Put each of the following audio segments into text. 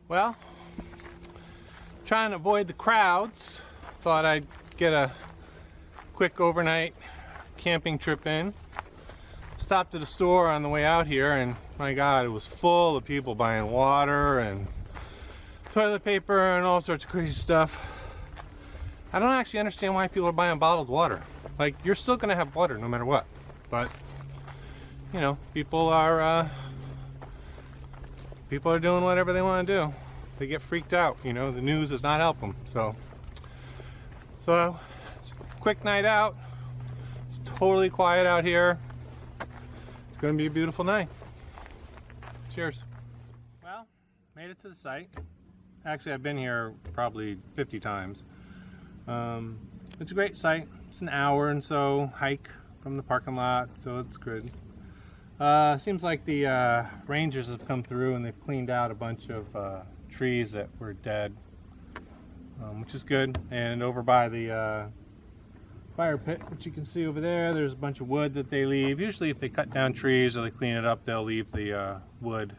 Well, trying to avoid the crowds, thought I'd get a quick overnight camping trip in. Stopped at a store on the way out here, and my God, it was full of people buying water and toilet paper and all sorts of crazy stuff. I don't actually understand why people are buying bottled water. Like, you're still gonna have water no matter what, but you know, people are doing whatever they want to do. They get freaked out, you know. The news does not help them. So quick night out. It's totally quiet out here. It's gonna be a beautiful night. Cheers. Well, made it to the site. Actually, I've been here probably 50 times. It's a great site. It's an hour and so hike from the parking lot, so it's good. Seems like the rangers have come through and they've cleaned out a bunch of trees that were dead, which is good. And over by the fire pit, which you can see over there, there's a bunch of wood that they leave. Usually if they cut down trees or they clean it up, they'll leave the wood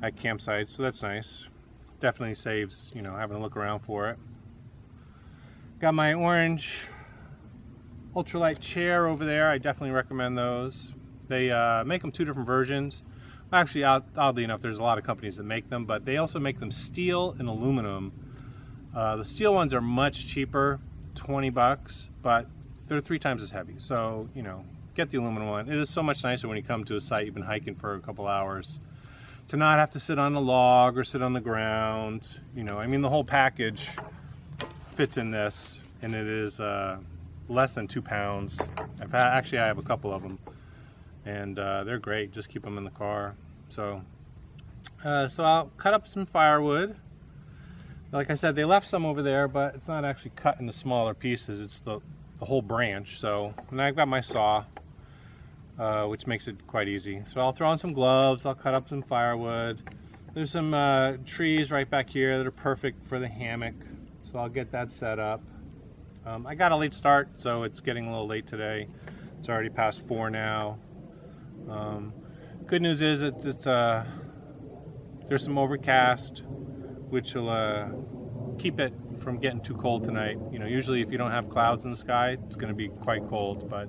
at campsites, so that's nice. Definitely saves, you know, having to look around for it. Got my orange ultralight chair over there. I definitely recommend those. They make them two different versions. Actually, oddly enough, there's a lot of companies that make them, but they also make them steel and aluminum. The steel ones are much cheaper, 20 bucks, but they're 3 times as heavy. So, you know, get the aluminum one. It is so much nicer when you come to a site you've been hiking for a couple hours to not have to sit on a log or sit on the ground. You know, I mean, the whole package fits in this, and it is less than 2 pounds. Actually, I have a couple of them, and they're great. Just keep them in the car. So I'll cut up some firewood. Like I said, they left some over there, but it's not actually cut into smaller pieces. It's the whole branch. So, and I've got my saw, which makes it quite easy. So I'll throw on some gloves. I'll cut up some firewood. There's some trees right back here that are perfect for the hammock. So I'll get that set up. I got a late start, so it's getting a little late today. It's already past 4 now. Good news is it's there's some overcast, which will keep it from getting too cold tonight. You know, usually if you don't have clouds in the sky, it's going to be quite cold, but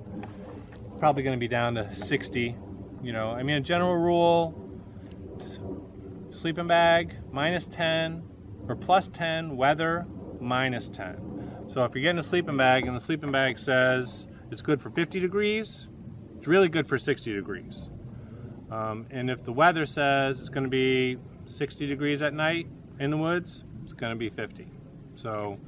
probably going to be down to 60. You know, I mean, a general rule: sleeping bag -10 or +10, weather -10. So if you're getting a sleeping bag and the sleeping bag says it's good for 50 degrees, it's really good for 60 degrees. And if the weather says it's going to be 60 degrees at night in the woods, it's going to be 50. So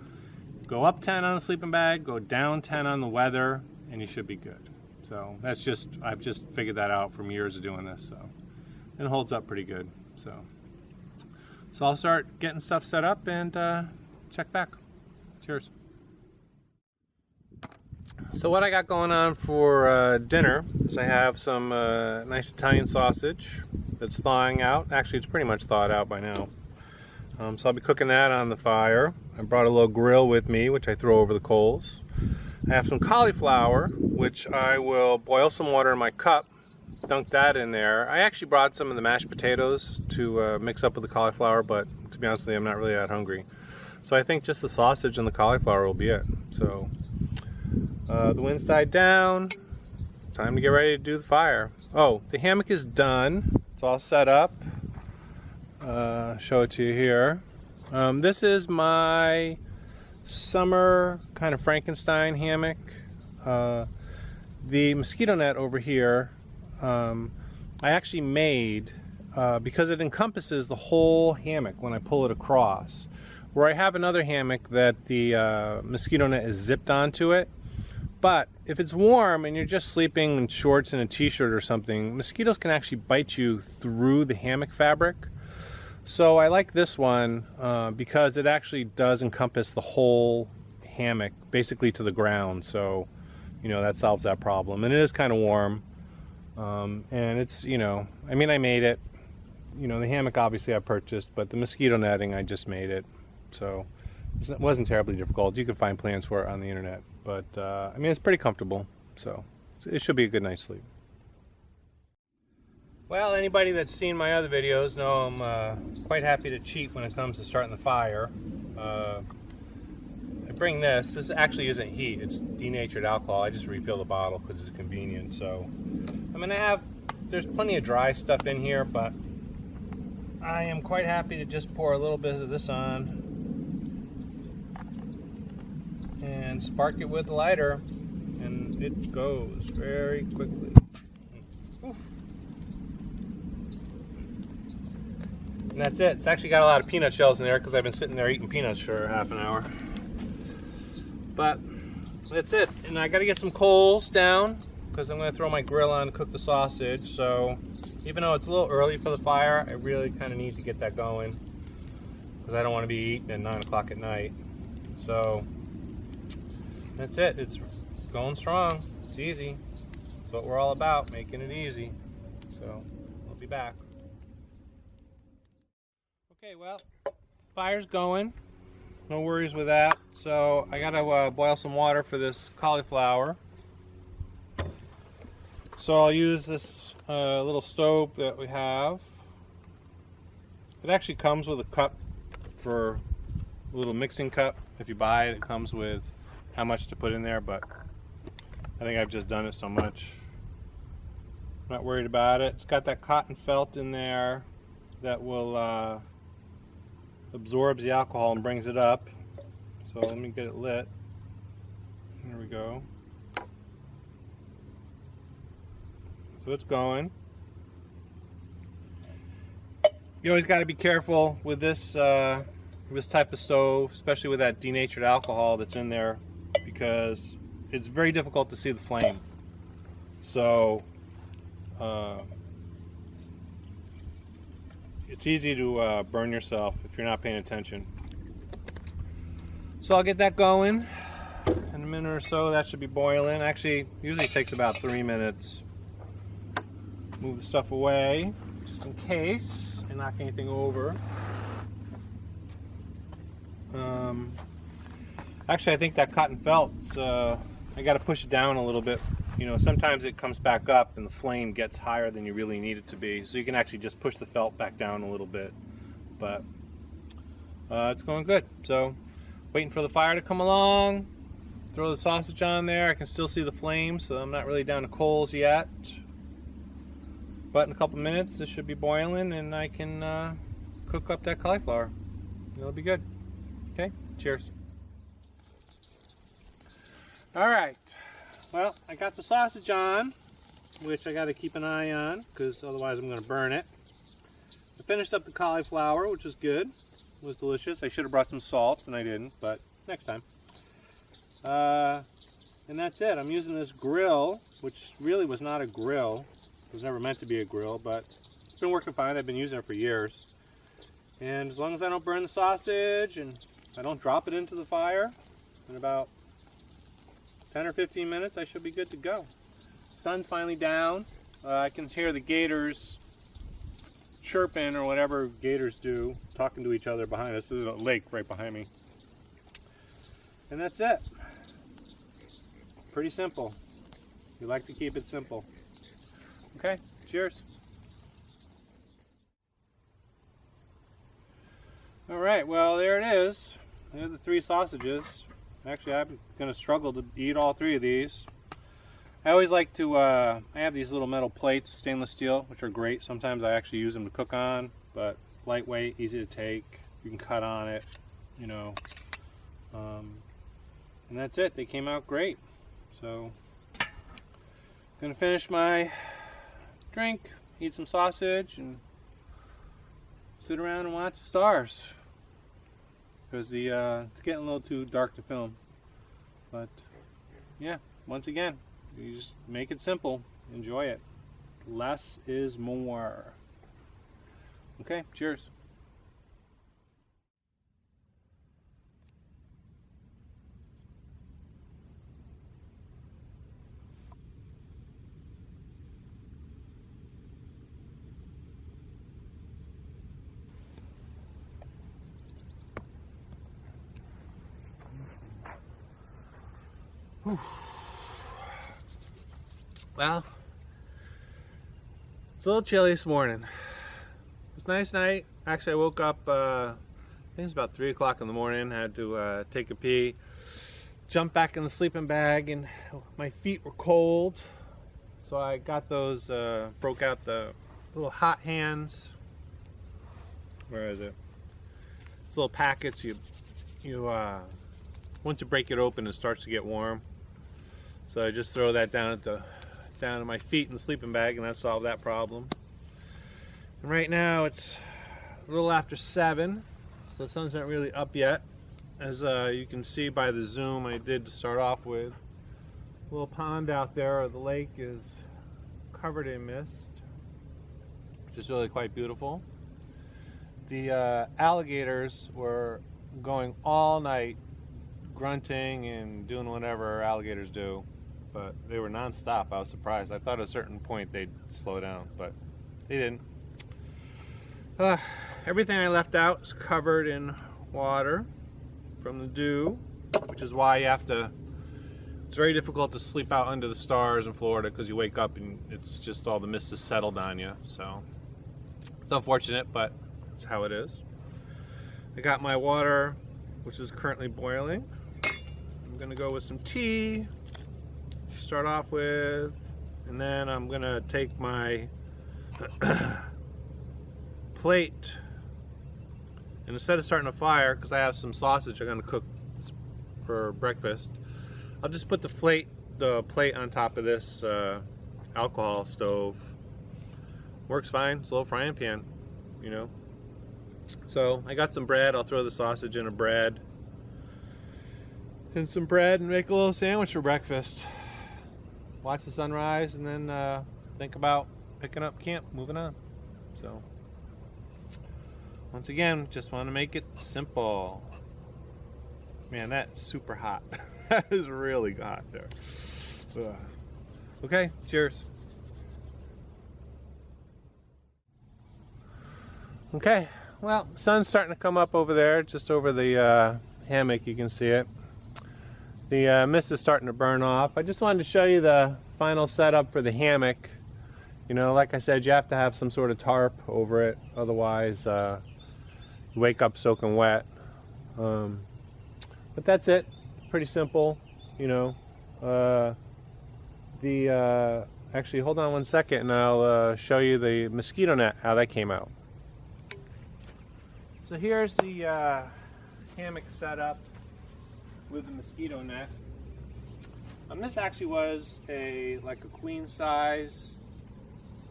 go up 10 on the sleeping bag, go down 10 on the weather, and you should be good. So that's just, I've just figured that out from years of doing this. So it holds up pretty good. So I'll start getting stuff set up and check back. Cheers. So what I got going on for dinner is I have some nice Italian sausage that's thawing out. Actually, it's pretty much thawed out by now. So I'll be cooking that on the fire. I brought a little grill with me, which I throw over the coals. I have some cauliflower, which I will boil some water in my cup, dunk that in there. I actually brought some of the mashed potatoes to mix up with the cauliflower, but to be honest with you, I'm not really that hungry. So I think just the sausage and the cauliflower will be it. So the wind's died down. It's time to get ready to do the fire. Oh, the hammock is done. It's all set up. Show it to you here. This is my summer kind of Frankenstein hammock. The mosquito net over here, I actually made because it encompasses the whole hammock when I pull it across. Where I have another hammock that the mosquito net is zipped onto it. But if it's warm and you're just sleeping in shorts and a t-shirt or something, mosquitoes can actually bite you through the hammock fabric. So I like this one because it actually does encompass the whole hammock, basically to the ground. So, you know, that solves that problem. And it is kind of warm. And it's, you know, I mean, I made it. You know, the hammock obviously I purchased, but the mosquito netting, I just made it. So it wasn't terribly difficult. You could find plans for it on the internet. But, I mean, it's pretty comfortable. So it should be a good night's sleep. Well, anybody that's seen my other videos know I'm quite happy to cheat when it comes to starting the fire. I bring this. This actually isn't heat. It's denatured alcohol. I just refill the bottle because it's convenient. So I'm going to have, there's plenty of dry stuff in here, but I am quite happy to just pour a little bit of this on and spark it with the lighter, and it goes very quickly. Oof. And that's it. It's actually got a lot of peanut shells in there because I've been sitting there eating peanuts for half an hour. But that's it. And I got to get some coals down because I'm going to throw my grill on to cook the sausage. So even though it's a little early for the fire, I really kind of need to get that going because I don't want to be eating at 9 o'clock at night. So that's it. It's going strong. It's easy. That's what we're all about, making it easy. So I'll be back. Okay, well, fire's going. No worries with that. So I gotta boil some water for this cauliflower. So I'll use this little stove that we have. It actually comes with a cup for a little mixing cup. If you buy it, it comes with how much to put in there, but I think I've just done it so much. I'm not worried about it. It's got that cotton felt in there that will absorbs the alcohol and brings it up. So let me get it lit. There we go. So it's going. You always got to be careful with this type of stove, especially with that denatured alcohol that's in there, because it's very difficult to see the flame. So it's easy to burn yourself if you're not paying attention. So I'll get that going in a minute or so. That should be boiling. Actually, usually takes about 3 minutes. Move the stuff away just in case I knock anything over. Actually, I think that cotton felt's, I got to push it down a little bit. You know, sometimes it comes back up and the flame gets higher than you really need it to be. So you can actually just push the felt back down a little bit. But it's going good. So waiting for the fire to come along. Throw the sausage on there. I can still see the flame, so I'm not really down to coals yet. But in a couple minutes, this should be boiling and I can cook up that cauliflower. It'll be good. Okay, cheers. All right. Well, I got the sausage on, which I got to keep an eye on because otherwise I'm going to burn it. I finished up the cauliflower, which was good. It was delicious. I should have brought some salt, and I didn't, but next time. And that's it. I'm using this grill, which really was not a grill. It was never meant to be a grill, but it's been working fine. I've been using it for years. And as long as I don't burn the sausage and I don't drop it into the fire, in about 10 or 15 minutes, I should be good to go. Sun's finally down. I can hear the gators chirping or whatever gators do, talking to each other behind us. There's a lake right behind me. And that's it. Pretty simple. We like to keep it simple. Okay, cheers. All right, well, there it is. There are the 3 sausages. Actually, I'm going to struggle to eat all 3 of these. I always like to, I have these little metal plates, stainless steel, which are great. Sometimes I actually use them to cook on, but lightweight, easy to take. You can cut on it, you know. And that's it. They came out great. So, I'm going to finish my drink, eat some sausage, and sit around and watch the stars. Because it's getting a little too dark to film. But, yeah, once again, you just make it simple. Enjoy it. Less is more. Okay, cheers. Whew. Well, It's a little chilly this morning. It's a nice night. Actually, I woke up, I think it's about 3 o'clock in the morning. I had to take a pee, jump back in the sleeping bag, and my feet were cold. So I got those, broke out the little hot hands. Where is it? These little packets, once you break it open, it starts to get warm. So I just throw that down at my feet in the sleeping bag, and that solved that problem. And right now it's a little after 7, so the sun's not really up yet. As you can see by the zoom I did to start off with, a little pond out there, or the lake, is covered in mist, which is really quite beautiful. The alligators were going all night grunting and doing whatever alligators do, but they were non-stop. I was surprised. I thought at a certain point they'd slow down, but they didn't. Everything I left out is covered in water from the dew, which is why you have to, it's very difficult to sleep out under the stars in Florida, because you wake up and it's just all the mist has settled on you. So it's unfortunate, but it's how it is. I got my water, which is currently boiling. I'm gonna go with some tea to start off with, and then I'm gonna take my plate, and instead of starting a fire, because I have some sausage I'm gonna cook for breakfast, I'll just put the plate on top of this alcohol stove. Works fine. It's a little frying pan, you know. So I got some bread. I'll throw the sausage in a bread and some bread and make a little sandwich for breakfast. Watch the sunrise, and then think about picking up camp, moving on. So once again, just want to make it simple. Man, that's super hot. That is really hot there. Ugh. Okay, cheers. Okay, well, sun's starting to come up over there, just over the hammock. You can see it. The mist is starting to burn off. I just wanted to show you the final setup for the hammock. You know, like I said, you have to have some sort of tarp over it, otherwise you wake up soaking wet. But that's it. Pretty simple, you know. Actually, hold on one second, and I'll show you the mosquito net, how that came out. So here's the hammock setup with the mosquito net. This actually was like a queen size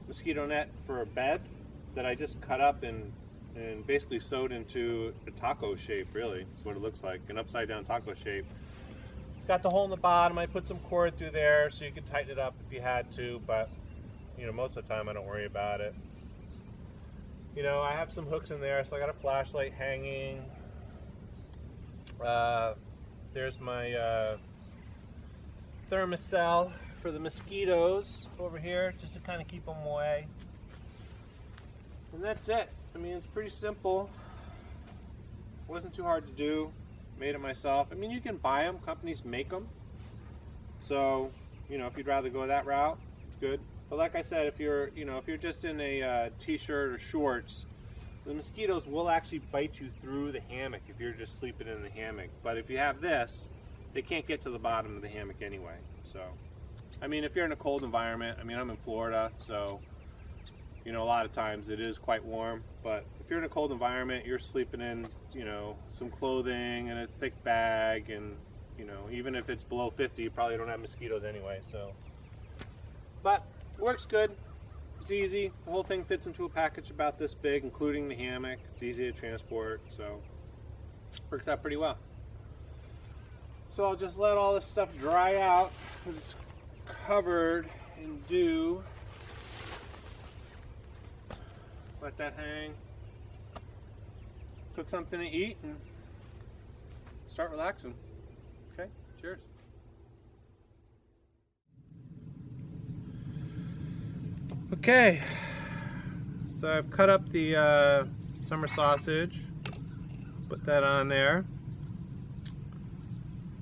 mosquito net for a bed that I just cut up and basically sewed into a taco shape. Really, that's what it looks like, an upside down taco shape. Got the hole in the bottom. I put some cord through there so you could tighten it up if you had to, but you know, most of the time I don't worry about it. You know, I have some hooks in there, so I got a flashlight hanging. There's my thermocell for the mosquitoes over here, just to kind of keep them away. And that's it. I mean, it's pretty simple. Wasn't too hard to do. Made it myself. I mean, you can buy them. Companies make them. So, you know, if you'd rather go that route, it's good. But like I said, if you're just in a t-shirt or shorts, the mosquitoes will actually bite you through the hammock if you're just sleeping in the hammock. But if you have this, they can't get to the bottom of the hammock anyway. So, I mean, if you're in a cold environment, I mean, I'm in Florida, so, you know, a lot of times it is quite warm. But if you're in a cold environment, you're sleeping in, you know, some clothing and a thick bag, and, you know, even if it's below 50, you probably don't have mosquitoes anyway. So, but it works good. It's easy. The whole thing fits into a package about this big, including the hammock. It's easy to transport, so it works out pretty well. So I'll just let all this stuff dry out. It's covered in dew. Let that hang. Cook something to eat and start relaxing. Okay, cheers. Okay, so I've cut up the summer sausage, put that on there.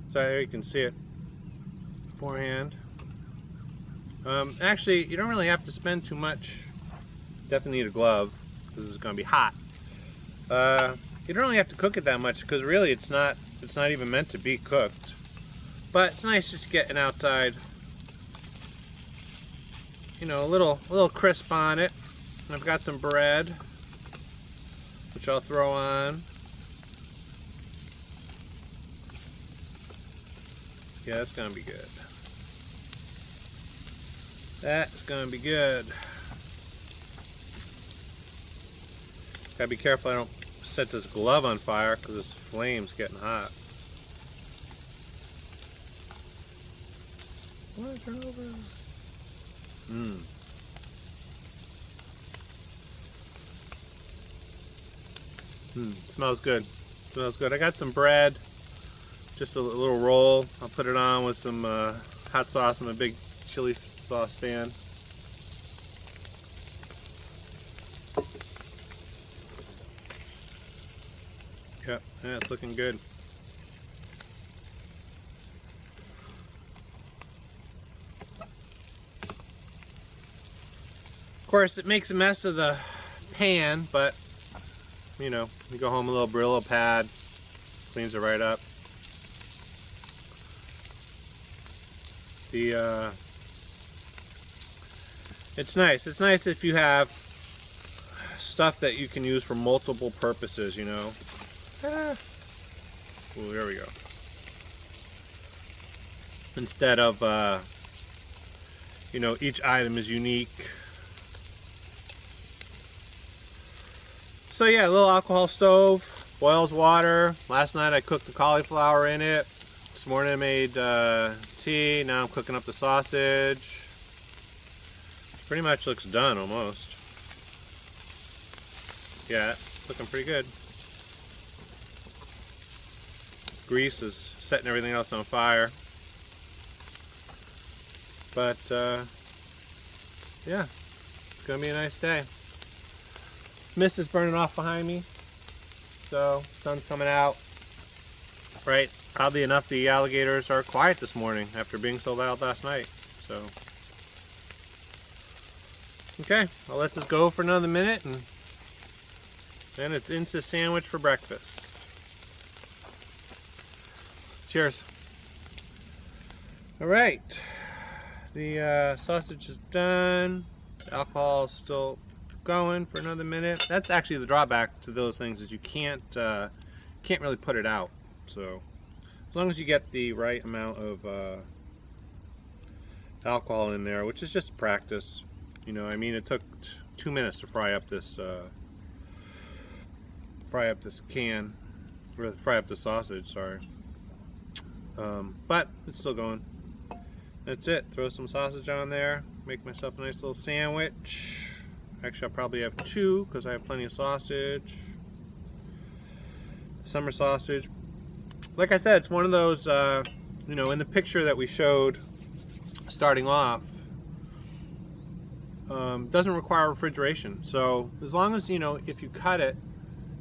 So there you can see it beforehand. Actually, you don't really have to spend too much Definitely need a glove because it's going to be hot. You don't really have to cook it that much because really it's not even meant to be cooked. But it's nice just getting outside, you know, a little crisp on it. And I've got some bread, which I'll throw on. Yeah, that's gonna be good. That's gonna be good. Gotta be careful I don't set this glove on fire because this flame's getting hot. What? Turn over. Smells good. Smells good. I got some bread. Just a little roll. I'll put it on with some hot sauce in a big chili sauce stand. Yep, yeah, it's looking good. Of course, it makes a mess of the pan, but you know, you go home a little Brillo pad, cleans it right up. It's nice. It's nice if you have stuff that you can use for multiple purposes, you know. Ooh, there we go. Instead of, you know, each item is unique. So yeah, a little alcohol stove, boils water. Last night I cooked the cauliflower in it. This morning I made tea. Now I'm cooking up the sausage. Pretty much looks done almost. Yeah, it's looking pretty good. Grease is setting everything else on fire. But yeah, it's gonna be a nice day. Mist is burning off behind me, so sun's coming out. Right, oddly enough, the alligators are quiet this morning after being so loud last night. So, okay, I'll let this go for another minute, and then it's into sandwich for breakfast. Cheers. All right, the sausage is done. The alcohol is still going for another minute. That's actually the drawback to those things, is you can't really put it out. So as long as you get the right amount of alcohol in there, which is just practice, you know. I mean, it took 2 minutes to fry up this can, or fry up the sausage. Sorry, but it's still going. That's it. Throw some sausage on there. Make myself a nice little sandwich. Actually, I'll probably have two because I have plenty of sausage. Summer sausage. Like I said, it's one of those, you know, in the picture that we showed starting off, doesn't require refrigeration. So as long as, you know, if you cut it,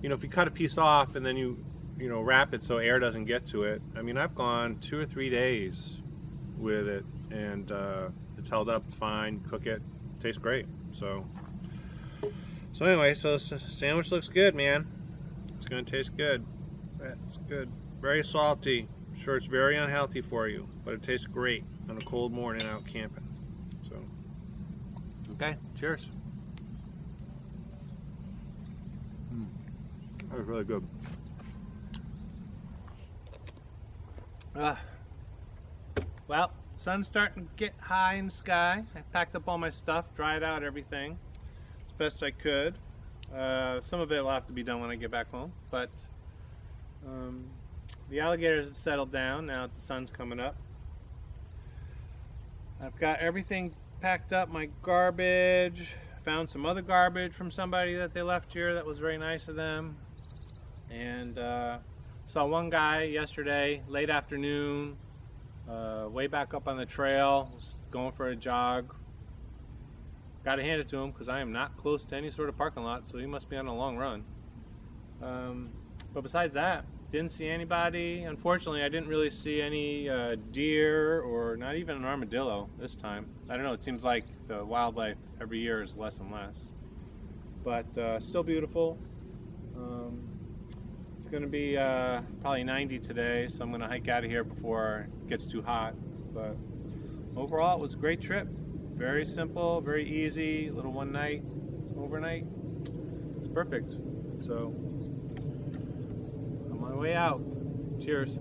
you know, if you cut a piece off and then you know, wrap it so air doesn't get to it. I mean, I've gone 2 or 3 days with it, and it's held up. It's fine. Cook it. Tastes great. So anyway, so the sandwich looks good, man. It's gonna taste good. That's good. Very salty. I'm sure it's very unhealthy for you, but it tastes great on a cold morning out camping. So, okay, cheers. That was really good. Well, sun's starting to get high in the sky. I packed up all my stuff, dried out everything as best I could. Some of it will have to be done when I get back home, but the alligators have settled down now that the sun's coming up. I've got everything packed up, my garbage. Found some other garbage from somebody that they left here that was very nice of them. And saw one guy yesterday, late afternoon, way back up on the trail, was going for a jog. Got to hand it to him because I am not close to any sort of parking lot, so he must be on a long run. But besides that, didn't see anybody. Unfortunately, I didn't really see any deer or not even an armadillo this time. I don't know, it seems like the wildlife every year is less and less. but still beautiful. It's going to be probably 90 today, so I'm going to hike out of here before it gets too hot. But overall, it was a great trip. Very simple, very easy, little one night, overnight. It's perfect. So, on my way out. Cheers.